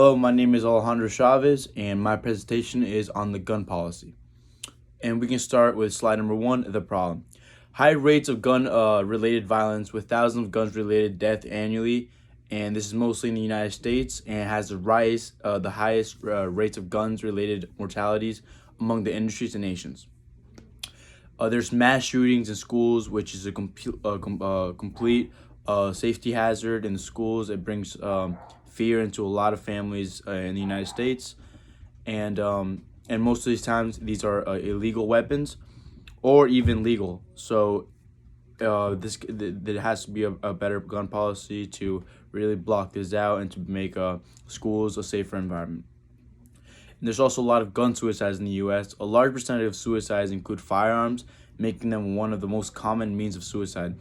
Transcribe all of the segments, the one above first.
Hello, my name is Alejandro Chavez, and my presentation is on the gun policy. And we can start with slide number one, the problem. High rates of gun-related violence with thousands of guns-related death annually, and this is mostly in the United States, and has the highest rates of guns-related mortalities among the industries and nations. There's mass shootings in schools, which is a complete safety hazard in the schools. It brings fear into a lot of families in the United States, and most of these times these are illegal weapons, or even legal. So there has to be a better gun policy to really block this out and to make schools a safer environment. And there's also a lot of gun suicides in the U.S. A large percentage of suicides include firearms, making them one of the most common means of suicide.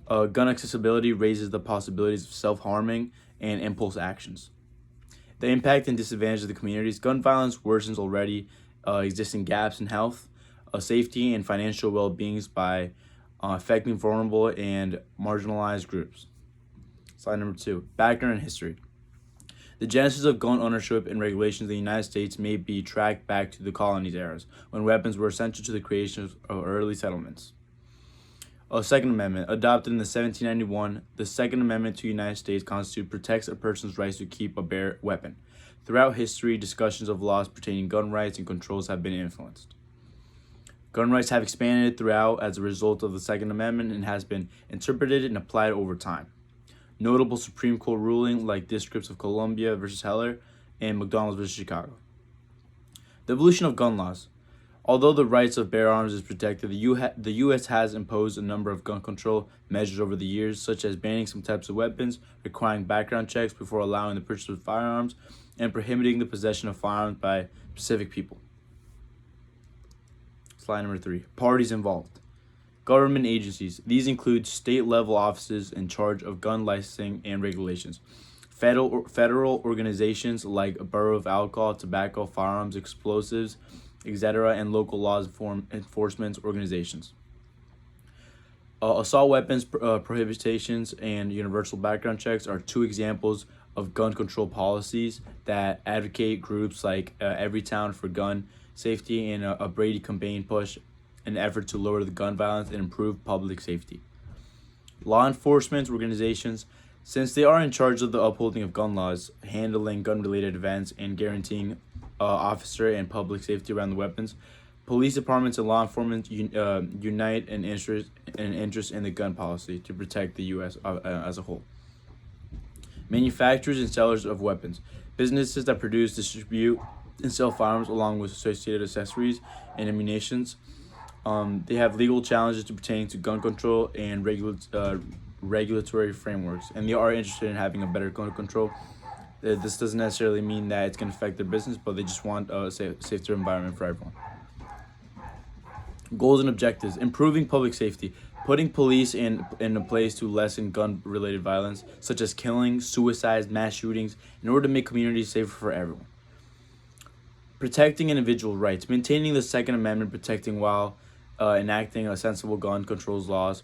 Gun accessibility raises the possibilities of self-harming and impulse actions. The impact and disadvantage of the communities. Gun violence worsens already existing gaps in health, safety, and financial well-being by affecting vulnerable and marginalized groups. Slide number two, background and history. The genesis of gun ownership and regulations in the United States may be tracked back to the colonies eras, when weapons were essential to the creation of early settlements. Second Amendment, adopted in the 1791, the Second Amendment to the United States Constitution protects a person's rights to keep a bear weapon. Throughout history, discussions of laws pertaining gun rights and controls have been influenced. Gun rights have expanded throughout as a result of the Second Amendment and has been interpreted and applied over time. Notable Supreme Court ruling like Districts of Columbia versus Heller and McDonald versus Chicago. The evolution of gun laws. Although the rights of bear arms is protected, the U.S. has imposed a number of gun control measures over the years, such as banning some types of weapons, requiring background checks before allowing the purchase of firearms, and prohibiting the possession of firearms by specific people. Slide number three, parties involved. Government agencies. These include state-level offices in charge of gun licensing and regulations. Federal organizations like Bureau of Alcohol, Tobacco, Firearms, Explosives, etc., and local law enforcement organizations. Assault weapons prohibitions and universal background checks are two examples of gun control policies that advocate groups like Everytown for Gun Safety and a Brady campaign push an effort to lower the gun violence and improve public safety. Law enforcement organizations, since they are in charge of the upholding of gun laws, handling gun-related events, and guaranteeing officer and public safety around the weapons, police departments and law enforcement unite in interest in the gun policy to protect the U.S. As a whole. Manufacturers and sellers of weapons. Businesses that produce, distribute, and sell firearms along with associated accessories and ammunitions. They have legal challenges to pertain to gun control and regulatory frameworks, and they are interested in having a better gun control. This doesn't necessarily mean that it's going to affect their business, but they just want a safer environment for everyone. Goals and objectives. Improving public safety. Putting police in a place to lessen gun-related violence, such as killing, suicides, mass shootings, in order to make communities safer for everyone. Protecting individual rights. Maintaining the Second Amendment, protecting while enacting a sensible gun controls laws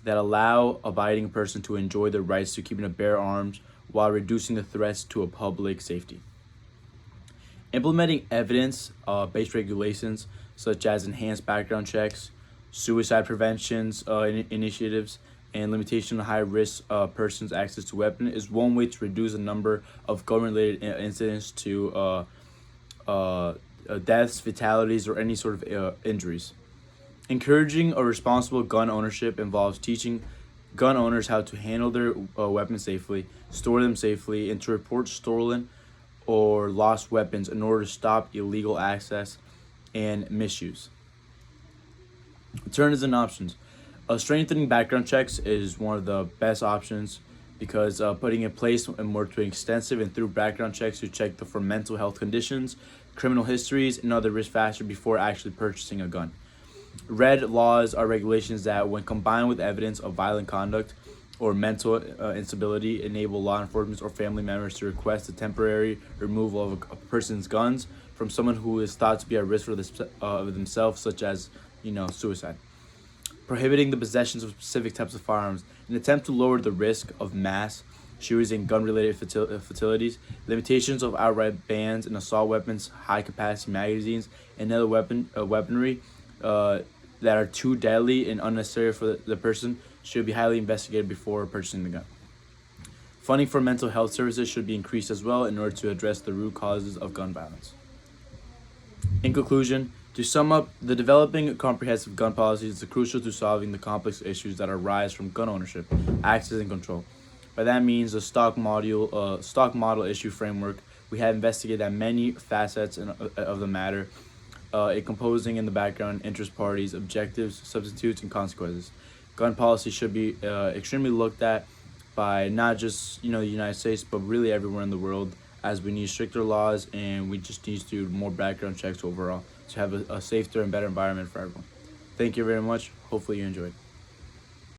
that allow abiding person to enjoy their rights to keeping a bear arms while reducing the threats to a public safety. Implementing evidence-based regulations such as enhanced background checks, suicide preventions initiatives, and limitation of high-risk persons' access to weapons is one way to reduce the number of gun-related incidents to deaths, fatalities, or any sort of injuries. Encouraging a responsible gun ownership involves teaching gun owners how to handle their weapons safely, store them safely, and to report stolen or lost weapons in order to stop illegal access and misuse. Alternatives and options. Strengthening background checks is one of the best options because putting in place a more extensive and thorough background checks to check for mental health conditions, criminal histories, and other risk factors before actually purchasing a gun. Red laws are regulations that, when combined with evidence of violent conduct or mental instability, enable law enforcement or family members to request the temporary removal of a person's guns from someone who is thought to be at risk for themselves, such as suicide. Prohibiting the possession of specific types of firearms. In an attempt to lower the risk of mass shootings, and gun-related fatalities, limitations of outright bans and assault weapons, high-capacity magazines, and other weaponry that are too deadly and unnecessary for the person should be highly investigated before purchasing the gun. Funding for mental health services should be increased as well in order to address the root causes of gun violence. In conclusion, to sum up, the developing a comprehensive gun policy is crucial to solving the complex issues that arise from gun ownership, access, and control. By that means, the stock model issue framework, we have investigated at many facets of the matter, it composing in the background interest parties, objectives, substitutes, and consequences. Gun policy should be extremely looked at by not just the United States, but really everywhere in the world, as we need stricter laws and we just need to do more background checks overall to have a safer and better environment for everyone. Thank you very much. Hopefully you enjoyed.